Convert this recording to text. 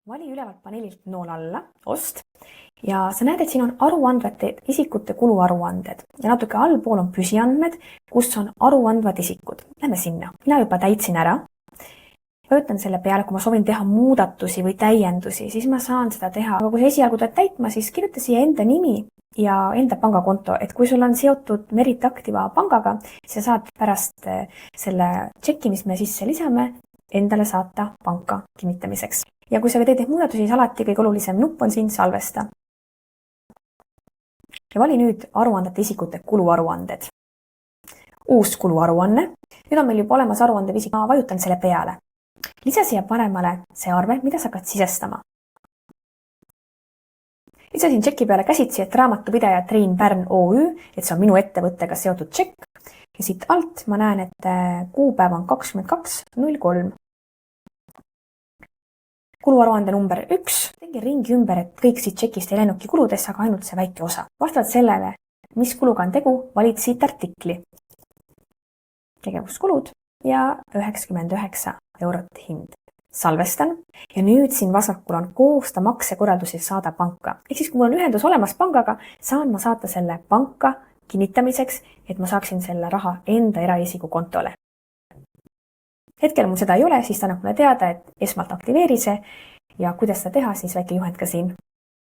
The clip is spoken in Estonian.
Vali ülevalt paneelilt nool alla, ost, ja sa näed, et siin on aruandvate isikute kuluaruanded ja natuke allpool on püsiandmed, kus on aruandvad isikud. Lähme sinna. Mina juba täitsin ära. Vajutan selle peale, kui ma soovin teha muudatusi või täiendusi, siis ma saan seda teha. Aga kui sa esialgu teed täitma, siis kirjuta siia enda nimi ja enda pangakonto. Et kui sul on seotud Merit Activa pangaga, siis sa saad pärast selle tšeki, mis me sisse lisame, endale saata panka kinnitamiseks. Ja kui sa teed muudatusi, siis alati kõige olulisem nupp on siin salvesta. Ja vali nüüd aruandete isikute kuluaruanded. Uus kuluaruanne. Nüüd on meil juba olemas aruandev isik. Ma vajutan selle peale. Lisa siia paremale see arve, mida sa hakkad sisestama. Lisasin tšeki peale käsitsi, et raamatupidaja Triin Pärn OÜ, et see on minu ettevõttega seotud tšekk. Ja siit alt ma näen, et kuupäev on 22.03. Kuluaruande number 1. Tegin ringi ümber, et kõik siit tšekist ei läinudki kuludesse, aga ainult see väike osa. Vastavalt sellele, mis kuluga on tegu, valid siit artikli. Tegevuskulud ja 99 eurot hind. Salvestan ja nüüd siin vasakul on koosta maksekorraldusi saada panka. Ehk siis, kui mul on ühendus olemas pangaga, saan ma saata selle panka kinnitamiseks, et ma saaksin selle raha enda eraisiku kontole. Hetkel mul seda ei ole, siis ta annab mulle teada, et esmalt aktiveeri see ja kuidas seda teha, siis väike juhend ka siin.